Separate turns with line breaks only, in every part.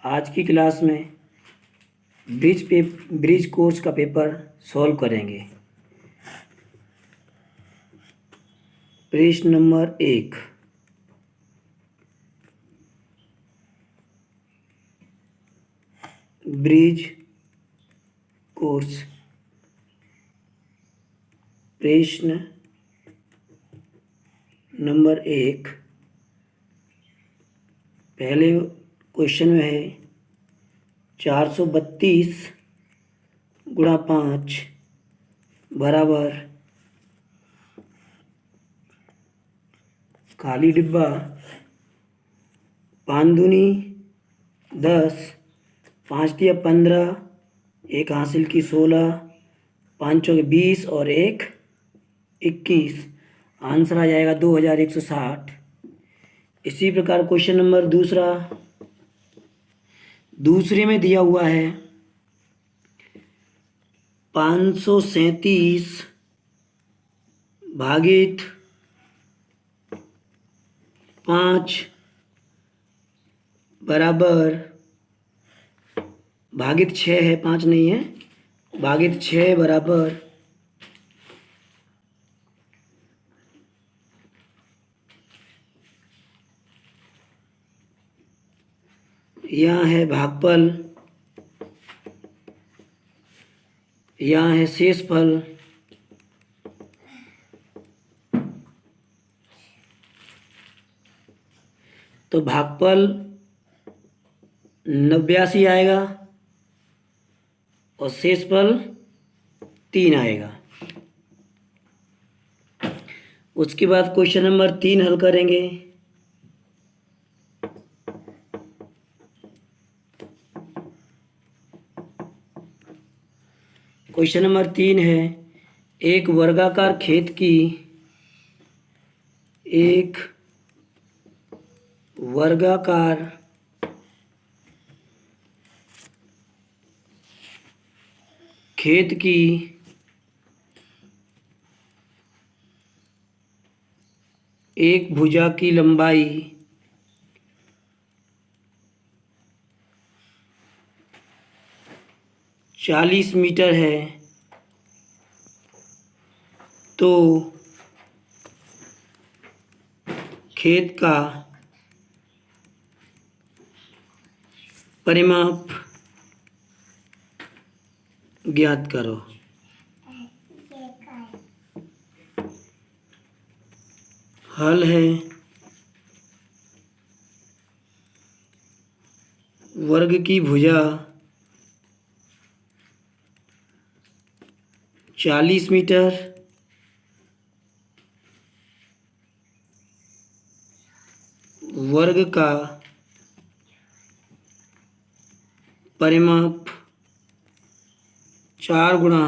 आज की क्लास में ब्रिज कोर्स का पेपर सॉल्व करेंगे। प्रश्न नंबर 1, ब्रिज कोर्स। प्रश्न नंबर 1 पहले क्वेश्चन में है 432 गुणा 5 बराबर खाली डिब्बा 5 दूनी 10, 5 दिया 15, एक हासिल की 16, 5 चौके 20 और एक 21। आंसर आ जाएगा 2160। इसी प्रकार क्वेश्चन नंबर दूसरे में दिया हुआ है 537 भागित 5 बराबर भागित 6 है, 5 नहीं है, भागित 6 बराबर यहाँ है भागफल, यहाँ है शेषफल। तो भागफल 89 आएगा और शेषफल 3 आएगा। उसके बाद क्वेश्चन नंबर 3 हल करेंगे। क्वेश्चन नंबर 3 है एक वर्गाकार खेत की एक भुजा की लंबाई 40 मीटर है, तो खेत का परिमाप ज्ञात करो। हल है वर्ग की भुजा 40 मीटर, वर्ग का परिमाप 4 गुणा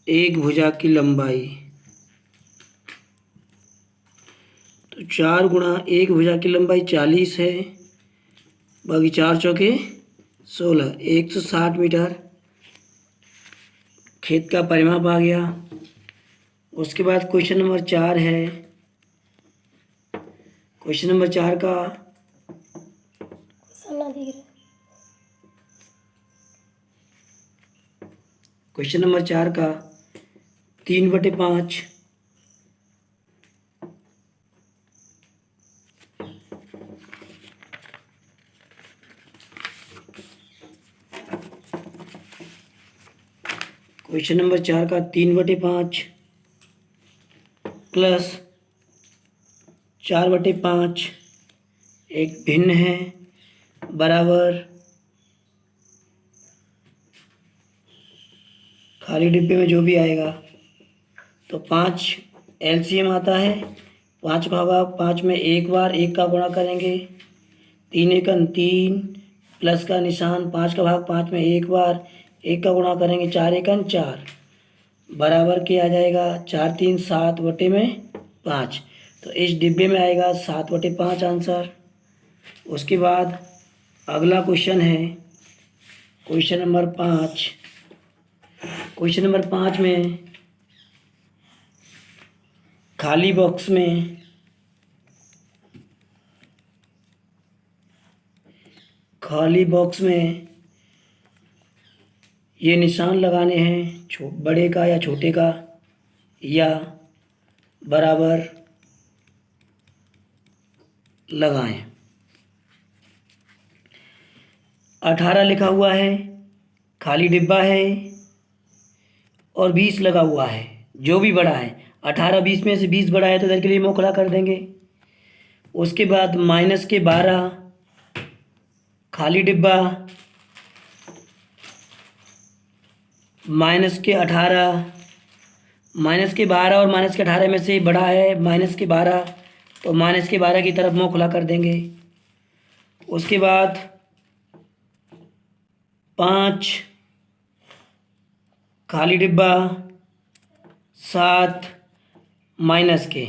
एक भुजा की लंबाई। तो 4 गुणा एक भुजा की लंबाई 40 है, बाकी 4 चौके 16, 160 मीटर खेत का परिमाप आ गया। उसके बाद क्वेश्चन नंबर 4 है। क्वेश्चन नंबर 4 का क्वेश्चन नंबर 4 का 3/5 क्वेश्चन नंबर 4 का 3/5 प्लस 4/5 एक भिन्न है बराबर खाली डिब्बे में जो भी आएगा। तो 5 एलसीएम आता है, 5 का भाग 5 में एक बार 1 का गुणा करेंगे, 3 एकम 3 प्लस का निशान, 5 का भाग 5 में एक बार 1 का गुणा करेंगे, 4 एकम 4 बराबर के आ जाएगा 4 3 7/5। तो इस डिब्बे में आएगा 7/5 आंसर। उसके बाद अगला क्वेश्चन है क्वेश्चन नंबर 5। क्वेश्चन नंबर 5 में खाली बॉक्स में खाली बॉक्स में ये निशान लगाने हैं, बड़े का या छोटे का, या बराबर लगाएं। 18 लिखा हुआ है, खाली डिब्बा है, और 20 लगा हुआ है। जो भी बड़ा है, 18-20 में से 20 बड़ा है तो इधर के लिए मुँह खुला कर देंगे। उसके बाद -12 खाली डिब्बा, -18, -12 और -18 में से बड़ा है -12, तो -12 की तरफ मुँह खुला कर देंगे। उसके बाद 5 खाली डिब्बा, 7 माइनस के,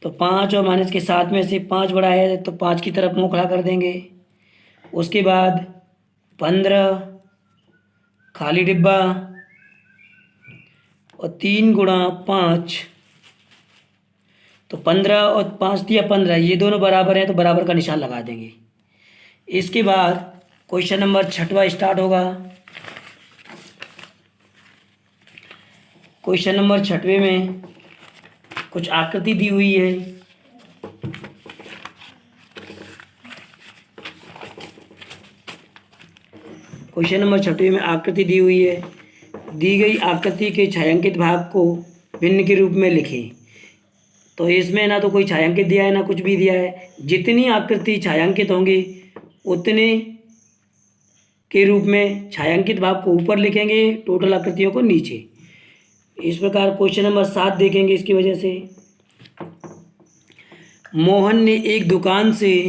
तो 5 और -7 में से 5 बड़ा है तो 5 की तरफ मुँह खुला कर देंगे। उसके बाद 15 खाली डिब्बा और 3 गुणा 5, तो 15 और 5 दिया 15, ये दोनों बराबर हैं तो बराबर का निशान लगा देंगे। इसके बाद क्वेश्चन नंबर 6वां स्टार्ट होगा। क्वेश्चन नंबर 6वें में कुछ आकृति दी हुई है। क्वेश्चन नंबर 6वें में आकृति दी हुई है। दी गई आकृति के छायांकित भाग को भिन्न के रूप में लिखें। तो इसमें ना तो कोई छायांकित दिया है ना कुछ भी दिया है। जितनी आकृति छायांकित होंगी उतने के रूप में छायांकित भाग को ऊपर लिखेंगे, टोटल आकृतियों को नीचे। इस प्रकार क्वेश्चन नंबर 7 देखेंगे। इसकी वजह से मोहन ने एक दुकान से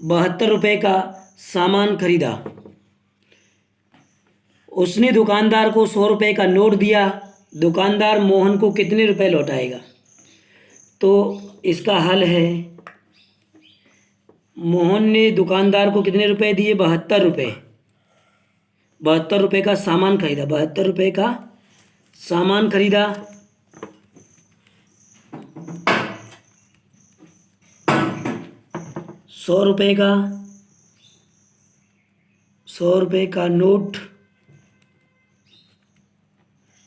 72 रुपये का सामान खरीदा। उसने दुकानदार को 100 रुपये का नोट दिया। दुकानदार मोहन को कितने रुपए लौटाएगा? तो इसका हल है, मोहन ने दुकानदार को कितने रुपए दिए? 72 रुपये। 72 रुपये का सामान खरीदा। 72 रुपये का सामान खरीदा। सौ रुपये का नोट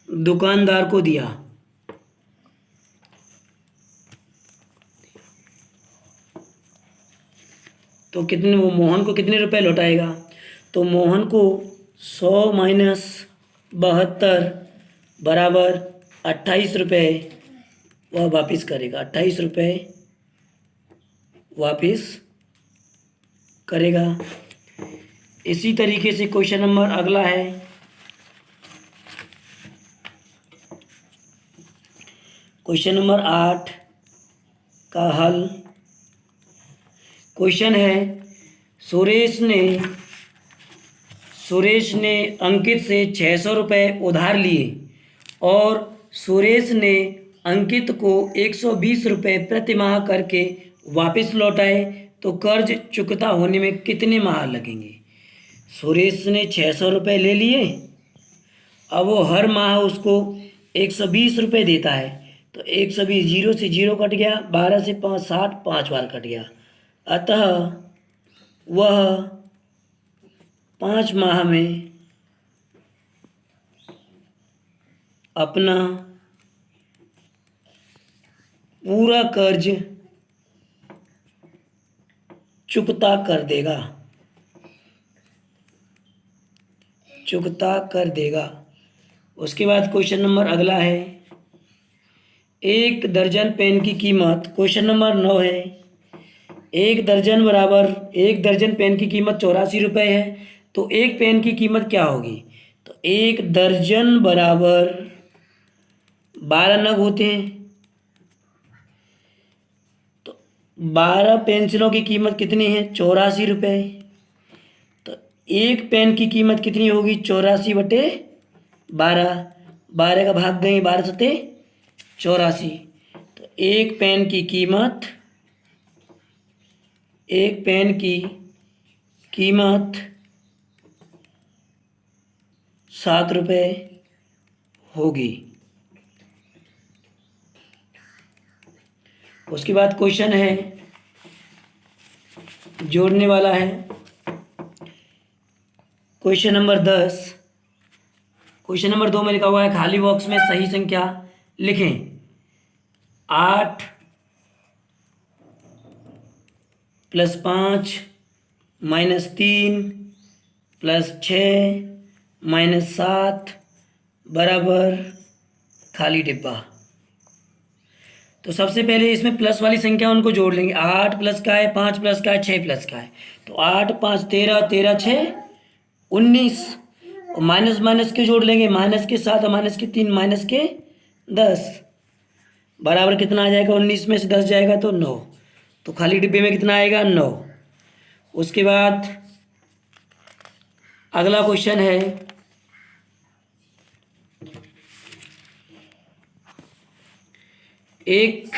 दुकानदार को दिया। तो कितने, वो मोहन को कितने रुपए लौटाएगा? तो मोहन को 100 माइनस 72 बराबर 28 रुपये वह वापस करेगा। 28 रुपये वापस करेगा। इसी तरीके से क्वेश्चन नंबर अगला है। क्वेश्चन नंबर 8 का हल। क्वेश्चन है, सुरेश ने अंकित से 600 रुपये उधार लिए और सुरेश ने अंकित को 120 रुपये प्रति माह करके वापस लौटाए, तो कर्ज चुकता होने में कितने माह लगेंगे? सुरेश ने 600 रुपये ले लिए, अब वो हर माह उसको 120 रुपये देता है, तो 120, 0 से 0 कट गया, 12 से 5 60, 5 बार कट गया। अतः वह 5 माह में अपना पूरा कर्ज चुकता कर देगा। उसके बाद क्वेश्चन नंबर अगला है, एक दर्जन पेन की कीमत, क्वेश्चन नंबर 9 है, एक दर्जन पेन की कीमत 84 रुपये है, तो एक पेन की कीमत क्या होगी? तो एक दर्जन बराबर 12 नग होते हैं, तो 12 पेंसिलों की कीमत कितनी है? 84 रुपये। तो एक पेन की कीमत कितनी होगी? 84/12। 12 का भाग देंगे, 12 सते 84। तो एक पेन की कीमत 7 रुपये होगी। उसके बाद क्वेश्चन है, जोड़ने वाला है। क्वेश्चन नंबर 10, क्वेश्चन नंबर 2 में लिखा हुआ है खाली बॉक्स में सही संख्या लिखें। 8 + 5 - 3 + 6 - 7 बराबर खाली डिब्बा। तो सबसे पहले इसमें प्लस वाली संख्या उनको जोड़ लेंगे। 8 प्लस का है, 5 प्लस का है, 6 प्लस का है। तो 8 × 5 = 13, 13 × 6 = 19। और माइनस माइनस के जोड़ लेंगे, माइनस के 7 और माइनस के 3 माइनस के 10 बराबर कितना आ जाएगा? 19 में से 10 जाएगा तो 9। तो खाली डिब्बे में कितना आएगा? 9। उसके बाद अगला क्वेश्चन है एक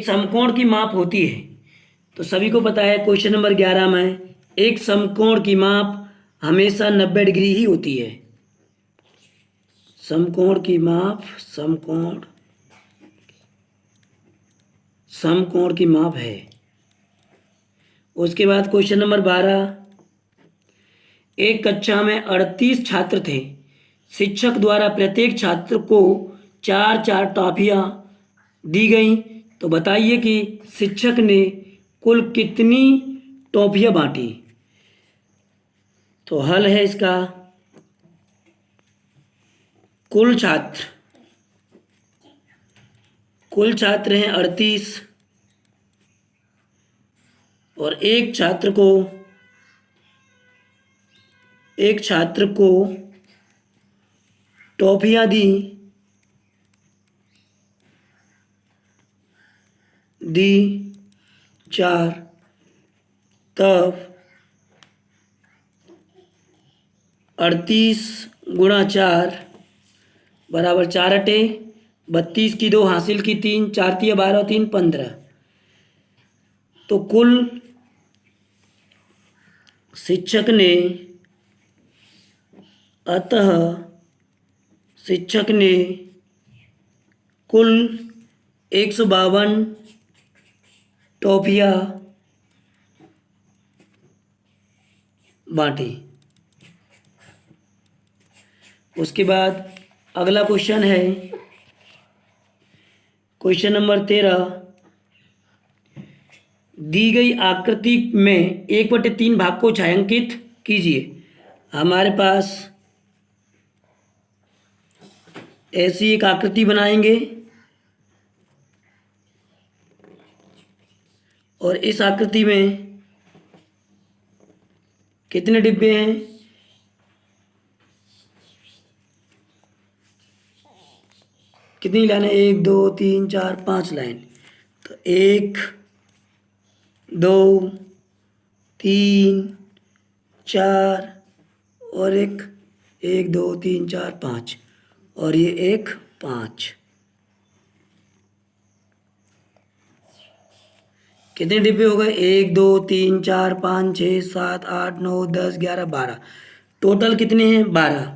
समकोण की माप होती है। तो सभी को पता है क्वेश्चन नंबर 11 में एक समकोण की माप हमेशा 90 डिग्री ही होती है। समकोण की माप समकोण की माप है। उसके बाद क्वेश्चन नंबर 12, एक कक्षा में 38 छात्र थे। शिक्षक द्वारा प्रत्येक छात्र को 4-4 टॉफियाँ दी गई। तो बताइए कि शिक्षक ने कुल कितनी टॉफियाँ बांटी। तो हल है इसका, कुल छात्र हैं 38 और एक छात्र को टॉफियाँ दी 4। तब 38 × 4 बराबर 4 अटे 32 की 2 हासिल की 3 4 × 12 और 3 15। तो कुल शिक्षक ने कुल 152 टॉफियाँ बांटी। उसके बाद अगला क्वेश्चन है क्वेश्चन नंबर 13, दी गई आकृति में 1/3 भाग को छायांकित कीजिए। हमारे पास ऐसी एक आकृति बनाएंगे और इस आकृति में कितने डिब्बे हैं? कितनी लाइन है? 1 2 3 4 5 लाइन। तो 1 2 3 4 और 1 2 3 4 5 और ये 1 5। कितने डिब्बे हो गए? 1 2 3 4 5 6 7 8 9 10 11 12। टोटल कितने हैं? 12।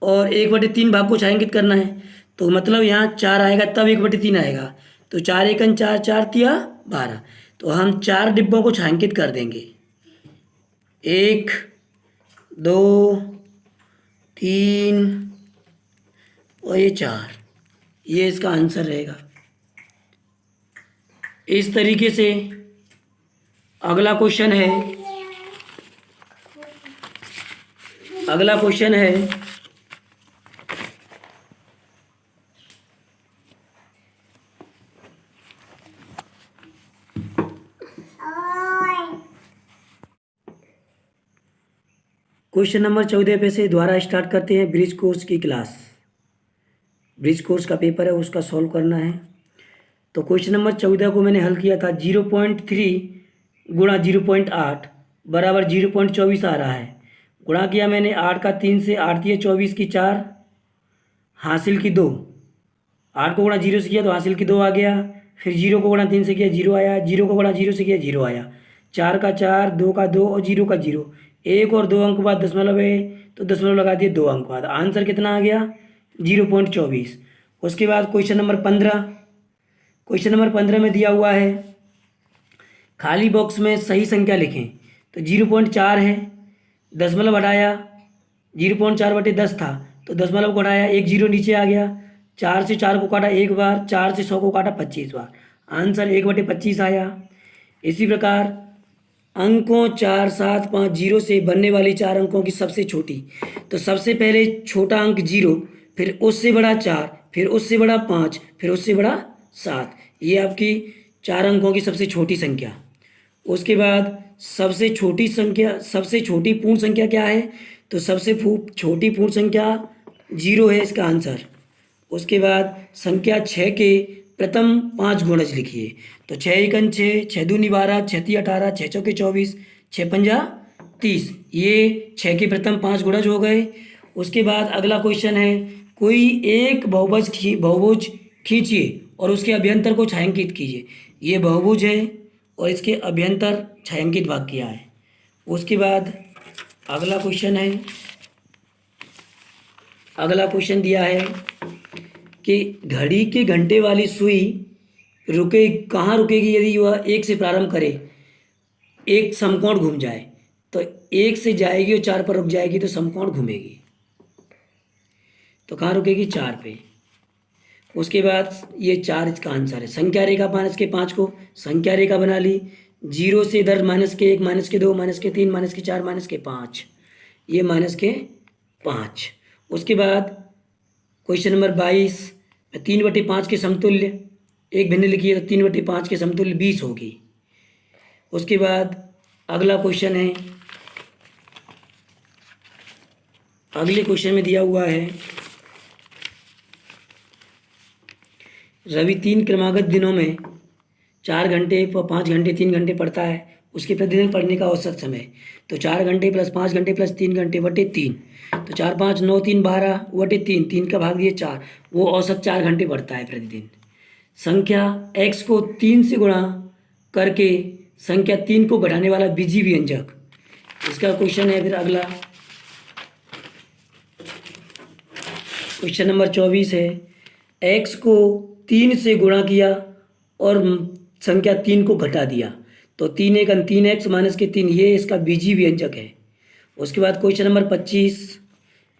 और 1/3 भाग को छायांकित करना है तो मतलब यहाँ 4 आएगा तब 1/3 आएगा। तो 4 × 1 = 4 4 × 3 = 12। तो हम 4 डिब्बों को छायांकित कर देंगे। 1 2 3 और ये 4। ये इसका आंसर रहेगा। इस तरीके से अगला क्वेश्चन है क्वेश्चन नंबर 14 पे से द्वारा स्टार्ट करते हैं। ब्रिज कोर्स की क्लास, ब्रिज कोर्स का पेपर है उसका सॉल्व करना है। तो क्वेश्चन नंबर 14 को मैंने हल किया था। 0.3 × 0.8 बराबर 0.24 आ रहा है। गुणा किया मैंने 8 का 3 से, 8 × 24 की 4 हासिल की 2। 8 को गुणा 0 से किया तो हासिल की 2 आ गया। फिर 0 को गुणा 3 से किया 0 आया। 0 को गुणा 0 से किया 0 आया। 4 का 4, 2 का 2 और 0 का 0। 1 और 2 अंक बाद दशमलव है तो दशमलव लगा दिए 2 अंक बाद। आंसर कितना आ गया? 0.24। उसके बाद क्वेश्चन नंबर 15, क्वेश्चन नंबर 15 में दिया हुआ है, खाली बॉक्स में सही संख्या लिखें। तो 0.4 है, दशमलव हटाया, 0.4/10 था तो दशमलव को हटाया, एक जीरो नीचे आ गया, 4 से 4 को काटा एक बार, 4 से 100 को काटा 25 बार, आंसर 1/25 आया। इसी प्रकार अंकों 4, 7, 5, 0 से बनने वाली 4 अंकों की सबसे छोटी, तो सबसे पहले छोटा अंक 0, फिर उससे बड़ा 4, फिर उससे बड़ा 5, फिर उससे बड़ा 7, ये आपकी 4 अंकों की सबसे छोटी संख्या। उसके बाद सबसे छोटी संख्या, सबसे छोटी पूर्ण संख्या क्या है, तो सबसे छोटी पूर्ण संख्या 0 है इसका आंसर। उसके बाद संख्या 6 के प्रथम 5 गुणज लिखिए। तो 6 एकन 6, 6 दूनी 12, 6 ती 18, 6 चौके 24, 6 पंजा 30, ये 6 के प्रथम 5 गुणज हो गए। उसके बाद अगला क्वेश्चन है, कोई एक बहुभुज खींचिए और उसके अभ्यंतर को छायांकित कीजिए। ये बहुभुज है और इसके अभ्यंतर छायांकित भाग किया है। उसके बाद अगला क्वेश्चन दिया है कि घड़ी के घंटे वाली सुई कहाँ रुकेगी यदि वह 1 से प्रारंभ करे, एक समकोण घूम जाए। तो 1 से जाएगी और 4 पर रुक जाएगी तो समकोण घूमेगी, तो कहाँ रुकेगी, 4 पे। उसके बाद ये 4 इसका आंसर है। संख्या रेखा -5 को संख्या रेखा बना ली, 0 से इधर -1, -2, -3, -4, -5, ये -5। उसके बाद क्वेश्चन नंबर 22 में 3/5 के समतुल्य एक भिन्न लिखिए, तो 3/5 के समतुल्य 20 होगी। उसके बाद अगला क्वेश्चन है, अगले क्वेश्चन में दिया हुआ है, रवि 3 क्रमागत दिनों में 4 घंटे, 5 घंटे, 3 घंटे पढ़ता है। उसके प्रतिदिन पढ़ने का औसत समय, तो 4 घंटे + 5 घंटे + 3 घंटे बटे 3, तो 4, 5, 9, 3, 12 बटे 3, 3 का भाग दिए 4, वो औसत 4 घंटे पढ़ता है प्रतिदिन। संख्या x को 3 से गुणा करके संख्या 3 को घटाने वाला बीजीय व्यंजक, इसका क्वेश्चन है। फिर अगला क्वेश्चन नंबर 24 है, x को 3 से गुणा किया और संख्या 3 को घटा दिया, तो 3 एकन 3x - 3, ये इसका बीजीय व्यंजक है। उसके बाद क्वेश्चन नंबर 25,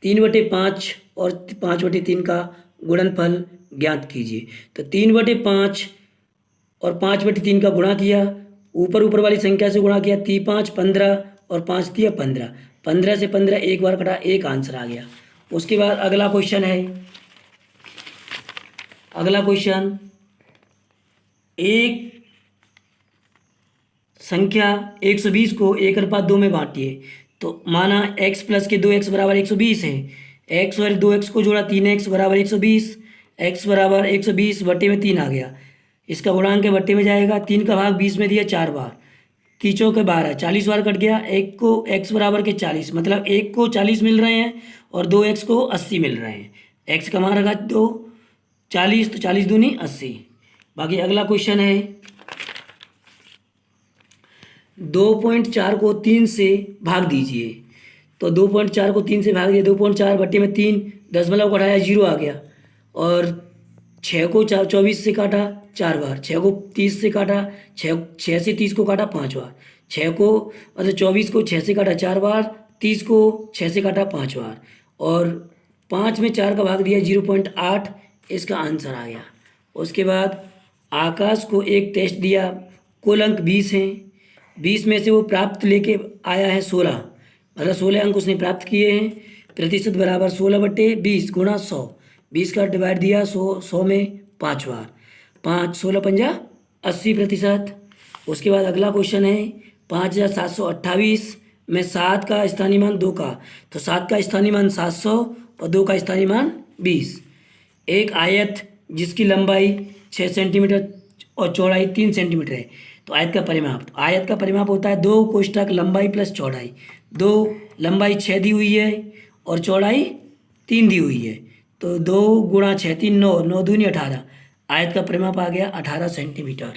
3/5 और 5/3 का गुणनफल ज्ञात कीजिए। तो 3/5 और 5/3 का गुणा किया, ऊपर वाली संख्या से गुणा किया, 3, 5, 15 और 5 तिया 15, 15 से 15 एक बार कटा, एक आंसर आ गया। उसके बाद अगला क्वेश्चन है, अगला क्वेश्चन, एक संख्या 120 को 1/2 में बांटिए। तो माना x + के 2x = 120 है, x और 2x को जोड़ा, 3x = 120, x = 120 बट्टे में 3 आ गया, इसका गुणांक के बट्टे में जाएगा, 3 का भाग 20 में दिया 4 बार, 3 चौके 12, 40 बार कट गया। एक को x बराबर के 40, मतलब एक को 40 मिल रहे हैं और 2x को 80 मिल रहे हैं। x का मान रखा 2, 40, तो 40 दूनी 80। बाकी अगला क्वेश्चन है, 2.4 को 3 से भाग दीजिए। तो 2.4 को 3 से भाग दिया, 2.4 बट्टे में 3, दशमलव को हटाया 0 आ गया, और 6 को 24 से काटा 4 बार, 6 को 30 से काटा, 6 से 30 को काटा 5 बार, 6 को मतलब 24 को 6 से काटा 4 बार, 30 को 6 से काटा 5 बार, और 5 में 4 का भाग दिया 0.8, इसका आंसर आ गया। उसके बाद आकाश को एक टेस्ट दिया, कुल अंक 20 हैं, 20 में से वो प्राप्त लेके आया है 16, मतलब 16 अंक उसने प्राप्त किए हैं। प्रतिशत बराबर 16/20 गुणा 100, 20 का डिवाइड दिया 100 में 5 बार, 5, 16 पंजा 80%। उसके बाद अगला क्वेश्चन है, 5728 में 7 का स्थानीय मान 2 का, तो 7 का स्थानीय मान 700 और 2 का स्थानीय मान 20। एक आयत जिसकी लंबाई 6 सेंटीमीटर और चौड़ाई 3 सेंटीमीटर है, तो आयत का परिमाप, तो आयत का परिमाप होता है 2 कोष्ठक लंबाई + चौड़ाई। 2 लंबाई 6 दी हुई है और चौड़ाई 3 दी हुई है, तो 2 × 6, 3, 9, 9 दूनी 18, आयत का परिमाप आ गया 18 सेंटीमीटर।